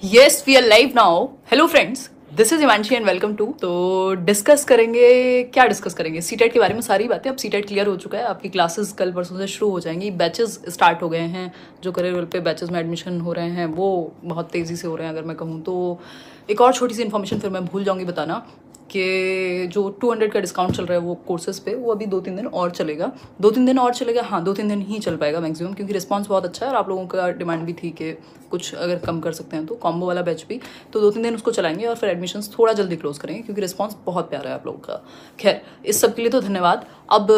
Yes, we are live now. Hello friends, this is Himanshi and welcome to. तो discuss करेंगे, क्या discuss करेंगे? CTET के बारे में सारी बातें। अब सीटेट क्लियर हो चुका है, आपकी क्लासेस कल परसों से शुरू हो जाएंगी, बैचेस स्टार्ट हो गए हैं। जो करियर वर्ल्ड पे बैचेस में एडमिशन हो रहे हैं वो बहुत तेज़ी से हो रहे हैं। अगर मैं कहूँ तो एक और छोटी सी इन्फॉर्मेशन फिर मैं भूल जाऊँगी बताना कि जो 200 का डिस्काउंट चल रहा है वो कोर्सेज पे, वो अभी 2-3 दिन और चलेगा। 2-3 दिन और चलेगा, हाँ 2-3 दिन ही चल पाएगा मैक्सिमम, क्योंकि रिस्पांस बहुत अच्छा है और आप लोगों का डिमांड भी थी कि कुछ अगर कम कर सकते हैं तो कॉम्बो वाला बैच भी। तो 2-3 दिन उसको चलाएंगे और फिर एडमिशन्स थोड़ा जल्दी क्लोज करेंगे, क्योंकि रिस्पांस बहुत प्यारा है आप लोगों का। खैर, इस सब के लिए तो धन्यवाद। अब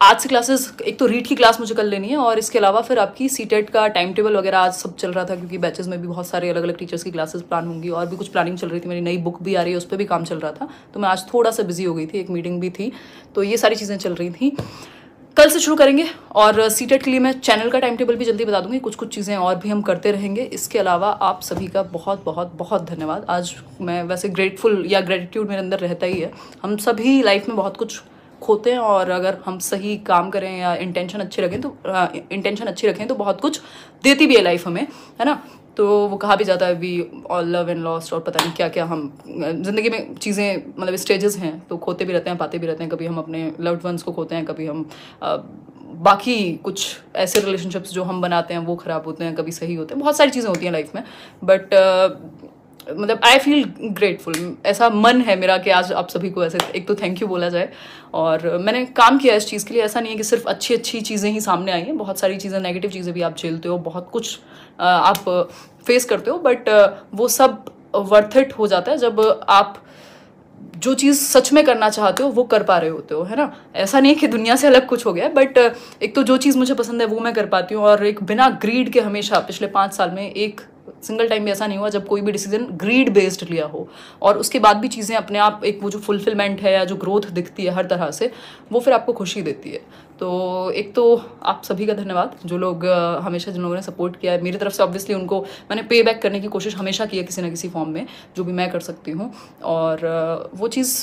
आज से क्लासेस, एक तो रीट की क्लास मुझे कल लेनी है और इसके अलावा फिर आपकी सीटेट का टाइम टेबल वगैरह आज सब चल रहा था, क्योंकि बैचेस में भी बहुत सारे अलग अलग टीचर्स की क्लासेस प्लान होंगी और भी कुछ प्लानिंग चल रही थी। मेरी नई बुक भी आ रही है, उस पर भी काम चल रहा था, तो मैं आज थोड़ा सा बिजी हो गई थी, एक मीटिंग भी थी, तो ये सारी चीज़ें चल रही थी। कल से शुरू करेंगे और सीटेट के लिए मैं चैनल का टाइम टेबल भी जल्दी बता दूंगी। कुछ कुछ चीज़ें और भी हम करते रहेंगे। इसके अलावा आप सभी का बहुत बहुत बहुत धन्यवाद। आज मैं वैसे ग्रेटफुल या ग्रेटिट्यूड मेरे अंदर रहता ही है। हम सभी लाइफ में बहुत कुछ खोते हैं और अगर हम सही काम करें या इंटेंशन अच्छी रखें तो बहुत कुछ देती भी है लाइफ हमें, है ना। तो वो कहा भी जाता है we all love and lost, और पता नहीं क्या क्या हम ज़िंदगी में चीज़ें, मतलब स्टेजेस हैं, तो खोते भी रहते हैं, पाते भी रहते हैं। कभी हम अपने लव्ड वंस को खोते हैं, कभी हम बाकी कुछ ऐसे रिलेशनशिप्स जो हम बनाते हैं वो ख़राब होते हैं, कभी सही होते हैं। बहुत सारी चीज़ें होती हैं लाइफ में, बट मतलब आई फील ग्रेटफुल। ऐसा मन है मेरा कि आज आप सभी को ऐसे एक तो थैंक यू बोला जाए। और मैंने काम किया इस चीज़ के लिए। ऐसा नहीं है कि सिर्फ अच्छी अच्छी चीज़ें ही सामने आई हैं, बहुत सारी चीज़ें, नेगेटिव चीज़ें भी आप झेलते हो, बहुत कुछ आप फेस करते हो, बट वो सब वर्थ इट हो जाता है जब आप जो चीज़ सच में करना चाहते हो वो कर पा रहे होते हो, है ना। ऐसा नहीं है कि दुनिया से अलग कुछ हो गया, बट एक तो जो चीज़ मुझे पसंद है वो मैं कर पाती हूँ, और एक बिना ग्रीड के हमेशा पिछले 5 साल में एक सिंगल टाइम भी ऐसा नहीं हुआ जब कोई भी डिसीजन ग्रीड बेस्ड लिया हो, और उसके बाद भी चीज़ें अपने आप, एक वो जो फुलफिलमेंट है या जो ग्रोथ दिखती है हर तरह से, वो फिर आपको खुशी देती है। तो एक तो आप सभी का धन्यवाद, जो लोग हमेशा, जिन लोगों ने सपोर्ट किया है मेरी तरफ से। ऑब्वियसली उनको मैंने पे बैक करने की कोशिश हमेशा की है किसी ना किसी फॉर्म में, जो भी मैं कर सकती हूँ, और वो चीज़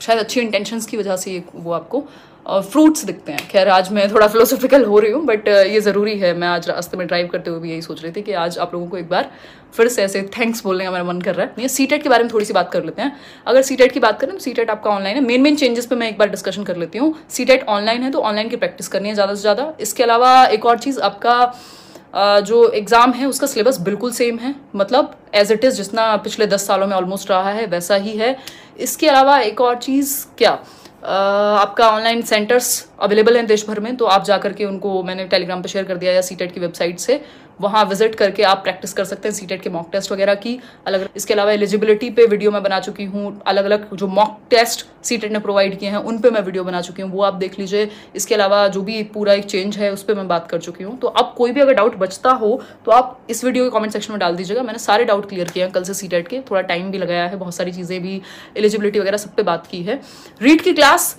शायद अच्छी इंटेंशंस की वजह से वो आपको फ्रूट्स दिखते हैं। खैर, आज मैं थोड़ा फिलोसॉफिकल हो रही हूँ, बट ये ज़रूरी है। मैं आज रास्ते में ड्राइव करते हुए भी यही सोच रही थी कि आज आप लोगों को एक बार फिर से ऐसे थैंक्स बोलने का मेरा मन कर रहा है। ये सीटेट के बारे में थोड़ी सी बात कर लेते हैं। अगर सीटेट की बात करें तो सीटेट आपका ऑनलाइन है। मेन चेंजेस पे मैं एक बार डिस्कशन कर लेती हूँ। सीटेट ऑनलाइन है तो ऑनलाइन की प्रैक्टिस करनी है ज़्यादा से ज़्यादा। इसके अलावा एक और चीज़, आपका जो एग्ज़ाम है उसका सिलेबस बिल्कुल सेम है, मतलब एज इट इज़ जितना पिछले 10 सालों में ऑलमोस्ट रहा है वैसा ही है। इसके अलावा एक और चीज़, क्या आपका ऑनलाइन सेंटर्स अवेलेबल हैं देश भर में, तो आप जा करके उनको मैंने टेलीग्राम पे शेयर कर दिया, या सीटेट की वेबसाइट से वहाँ विजिट करके आप प्रैक्टिस कर सकते हैं सीटेट के मॉक टेस्ट वगैरह की अलग। इसके अलावा एलिजिबिलिटी पे वीडियो मैं बना चुकी हूँ, अलग अलग जो मॉक टेस्ट सीटेट ने प्रोवाइड किए हैं उन पे मैं वीडियो बना चुकी हूँ, वो आप देख लीजिए। इसके अलावा जो भी पूरा एक चेंज है उस पर मैं बात कर चुकी हूँ। तो अब कोई भी अगर डाउट बचता हो तो आप इस वीडियो के कमेंट सेक्शन में डाल दीजिएगा। मैंने सारे डाउट क्लियर किए हैं कल से सीटेट के, थोड़ा टाइम भी लगाया है, बहुत सारी चीज़ें भी, एलिजिबिलिटी वगैरह सब पे बात की है। रीड की क्लास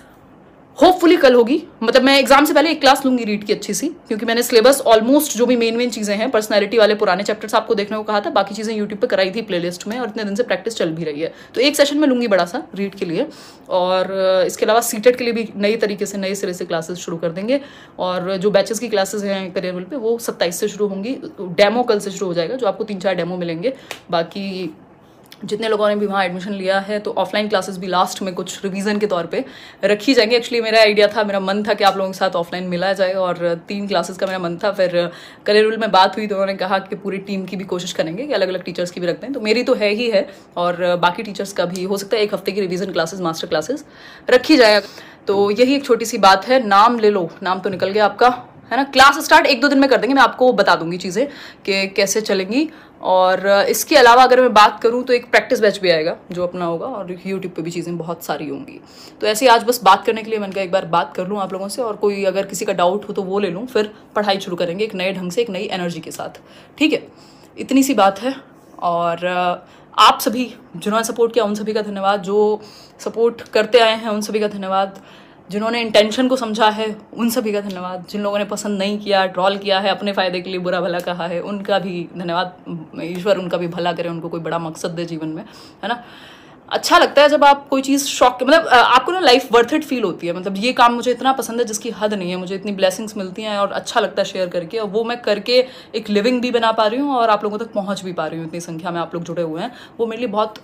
होपफुली कल होगी, मतलब मैं एग्जाम से पहले एक क्लास लूंगी रीड की अच्छी सी, क्योंकि मैंने सिलेबस ऑलमोस्ट जो भी मेन चीज़ें हैं, पर्सनैलिटी वाले पुराने चैप्टर्स आपको देखने को कहा था, बाकी चीज़ें यूट्यूब पे कराई थी प्लेलिस्ट में, और इतने दिन से प्रैक्टिस चल भी रही है। तो एक सेशन में लूंगी बड़ा सा रीड के लिए, और इसके अलावा सीटेट के लिए भी नई तरीके से नए सिरे से क्लासेस शुरू कर देंगे। और जो बैचेस की क्लासेस हैं करियर वर्ल्ड पे वो 27 से शुरू होंगी। डेमो कल से शुरू हो जाएगा, जो आपको 3-4 डेमो मिलेंगे। बाकी जितने लोगों ने भी वहाँ एडमिशन लिया है तो ऑफलाइन क्लासेस भी लास्ट में कुछ रिवीजन के तौर पे रखी जाएंगी। एक्चुअली मेरा आइडिया था, मेरा मन था कि आप लोगों के साथ ऑफलाइन मिला जाए, और 3 क्लासेस का मेरा मन था। फिर करियर रूल में बात हुई तो उन्होंने कहा कि पूरी टीम की भी कोशिश करेंगे कि अलग अलग टीचर्स की भी रखते हैं। तो मेरी तो है ही है, और बाकी टीचर्स का भी हो सकता है 1 हफ्ते की रिवीजन क्लासेस, मास्टर क्लासेस रखी जाएगा। तो यही एक छोटी सी बात है। नाम ले लो, नाम तो निकल गया आपका, है ना। क्लास स्टार्ट 1-2 दिन में कर देंगे, मैं आपको बता दूंगी चीज़ें कि कैसे चलेंगी। और इसके अलावा अगर मैं बात करूं तो एक प्रैक्टिस बैच भी आएगा जो अपना होगा, और यूट्यूब पे भी चीज़ें बहुत सारी होंगी। तो ऐसे ही आज बस बात करने के लिए मैंने कहा एक बार बात कर लूँ आप लोगों से, और कोई अगर किसी का डाउट हो तो वो ले लूँ, फिर पढ़ाई शुरू करेंगे एक नए ढंग से, एक नई एनर्जी के साथ। ठीक है, इतनी सी बात है। और आप सभी जिन्होंने सपोर्ट किया उन सभी का धन्यवाद, जो सपोर्ट करते आए हैं उन सभी का धन्यवाद, जिन्होंने इंटेंशन को समझा है उन सभी का धन्यवाद, जिन लोगों ने पसंद नहीं किया, ट्रॉल किया है, अपने फ़ायदे के लिए बुरा भला कहा है, उनका भी धन्यवाद। ईश्वर उनका भी भला करे, उनको कोई बड़ा मकसद दे जीवन में, है ना। अच्छा लगता है जब आप कोई चीज़ शौक मतलब आपको ना लाइफ वर्थ इट फील होती है, मतलब ये काम मुझे इतना पसंद है जिसकी हद नहीं है, मुझे इतनी ब्लेसिंग्स मिलती हैं और अच्छा लगता है शेयर करके, और वो मैं करके एक लिविंग भी बना पा रही हूँ और आप लोगों तक पहुँच भी पा रही हूँ, इतनी संख्या में आप लोग जुड़े हुए हैं, वो मेरे लिए बहुत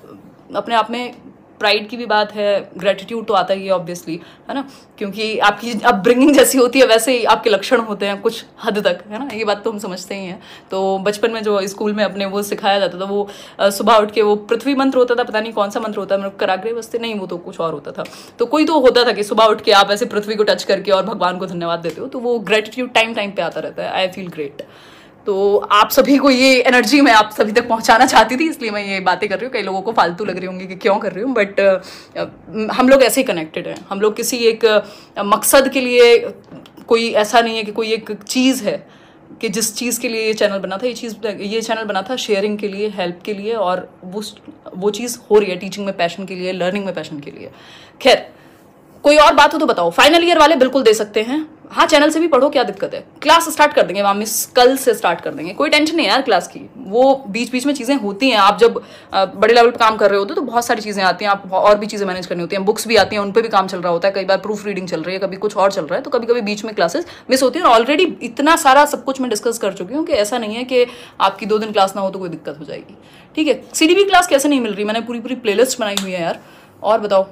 अपने आप में प्राइड की भी बात है। ग्रेटिट्यूड तो आता ही है ऑब्वियसली, है ना, क्योंकि आपकी अपब्रिंगिंग जैसी होती है वैसे ही आपके लक्षण होते हैं कुछ हद तक, है ना, ये बात तो हम समझते ही हैं। तो बचपन में जो स्कूल में अपने वो सिखाया जाता था, वो सुबह उठ के वो पृथ्वी मंत्र होता था, पता नहीं कौन सा मंत्र होता है, मतलब कराग्रे वस्ते नहीं, वो तो कुछ और होता था। तो कोई तो होता था कि सुबह उठ के आप ऐसे पृथ्वी को टच करके और भगवान को धन्यवाद देते हो, तो वो ग्रेटिट्यूड टाइम टाइम पे आता रहता है। I feel great. तो आप सभी को ये एनर्जी मैं आप सभी तक पहुंचाना चाहती थी, इसलिए मैं ये बातें कर रही हूँ। कई लोगों को फालतू लग रही होंगी कि क्यों कर रही हूँ, बट हम लोग ऐसे ही कनेक्टेड हैं। हम लोग किसी एक मकसद के लिए, कोई ऐसा नहीं है कि कोई एक चीज़ है कि जिस चीज़ के लिए ये चैनल बना था, ये चैनल बना था शेयरिंग के लिए, हेल्प के लिए, और वो चीज़ हो रही है टीचिंग में पैशन के लिए, लर्निंग में पैशन के लिए। खैर, कोई और बात हो तो बताओ। फाइनल ईयर वाले बिल्कुल दे सकते हैं, हाँ चैनल से भी पढ़ो, क्या दिक्कत है। क्लास स्टार्ट कर देंगे वहाँ मिस, कल से स्टार्ट कर देंगे, कोई टेंशन नहीं है यार क्लास की। वो बीच बीच में चीज़ें होती हैं, आप जब बड़े लेवल पर काम कर रहे होते हो तो बहुत सारी चीज़ें आती हैं, आप और भी चीज़ें मैनेज करनी होती हैं, बुक्स भी आती हैं, उन पर भी काम चल रहा होता है, कई बार प्रूफ रीडिंग चल रही है, कभी कुछ और चल रहा है, तो कभी कभी बीच में क्लासेस मिस होती है। और ऑलरेडी इतना सारा सब कुछ मैं डिस्कस कर चुकी हूँ कि ऐसा नहीं है कि आपकी 2 दिन क्लास ना हो तो कोई दिक्कत हो जाएगी। ठीक है, CDB क्लास कैसे नहीं मिल रही, मैंने पूरी पूरी प्लेलिस्ट बनाई हुई है यार। और बताओ,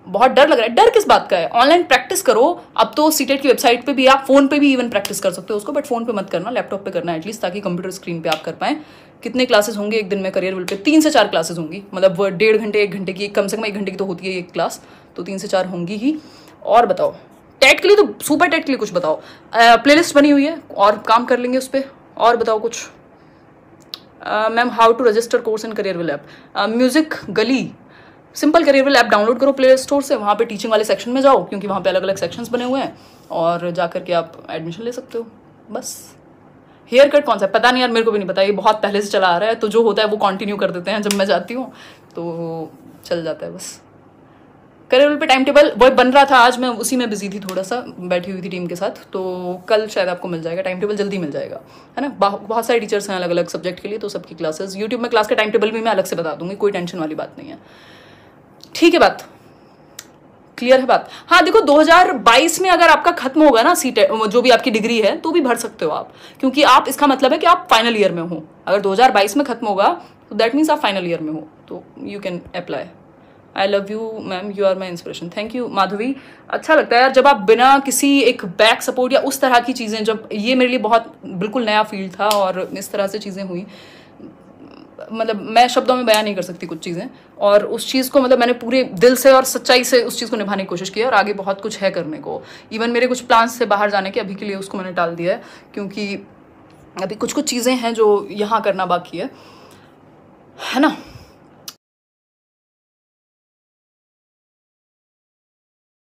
बहुत डर लग रहा है। डर किस बात का है, ऑनलाइन प्रैक्टिस करो। अब तो सीटेट की वेबसाइट पे भी, आप फोन पे भी इवन प्रैक्टिस कर सकते हो उसको, बट फोन पे मत करना, लैपटॉप पे करना एटलीस्ट, ताकि कंप्यूटर स्क्रीन पे आप कर पाएं। कितने क्लासेस होंगे एक दिन में करियर विल पे? 3 से 4 क्लासेस होंगी, मतलब 1.5 घंटे 1 घंटे की, कम से कम 1 घंटे की तो होती है एक क्लास, तो 3 से 4 होंगी ही। और बताओ, टेट के लिए तो, सुपर टेट के लिए कुछ बताओ। प्लेलिस्ट बनी हुई है और काम कर लेंगे उस पर। और बताओ कुछ। Ma'am, how to register course in career will app? Music गली, simple career will app download करो प्ले स्टोर से, वहाँ पे टीचिंग वाले सेक्शन में जाओ, क्योंकि वहाँ पे अलग अलग सेक्शंस बने हुए हैं, और जा करके आप एडमिशन ले सकते हो बस। हेयर कट कौन सा पता नहीं यार, मेरे को भी नहीं पता, ये बहुत पहले से चला आ रहा है, तो जो होता है वो कंटिन्यू कर देते हैं जब मैं जाती हूँ, तो चल जाता है बस। Career will pay time table वो बन रहा था, आज मैं उसी में बिजी थी, थोड़ा सा बैठी हुई थी टीम के साथ, तो कल शायद आपको मिल जाएगा टाइम टेबल, जल्दी मिल जाएगा, है ना। बहुत सारे टीचर्स हैं अलग अलग सब्जेक्ट के लिए, तो सबकी क्लासेस यूट्यूब में, क्लास का टाइम टेबल भी मैं अलग से बता दूंगी, कोई टेंशन वाली बात नहीं है। ठीक है, बात क्लियर है बात। हाँ देखो, 2022 में अगर आपका खत्म होगा ना सीटेट, जो भी आपकी डिग्री है, तो भी भर सकते हो आप, क्योंकि आप, इसका मतलब है कि आप फाइनल ईयर में हो। अगर 2022 में खत्म होगा तो दैट मीन्स आप फाइनल ईयर में हो, तो you can apply. I love you ma'am, you are my inspiration. Thank you Madhavi. अच्छा लगता है यार जब आप बिना किसी एक बैक सपोर्ट या उस तरह की चीज़ें, जब ये मेरे लिए बहुत बिल्कुल नया फील्ड था और इस तरह से चीज़ें हुई, मतलब मैं शब्दों में बयान नहीं कर सकती कुछ चीज़ें, और उस चीज़ को मतलब मैंने पूरे दिल से और सच्चाई से उस चीज़ को निभाने की कोशिश की है, और आगे बहुत कुछ है करने को। इवन मेरे कुछ प्लान्स से बाहर जाने के, अभी के लिए उसको मैंने टाल दिया है, क्योंकि अभी कुछ कुछ चीज़ें हैं जो यहाँ करना बाकी है ना।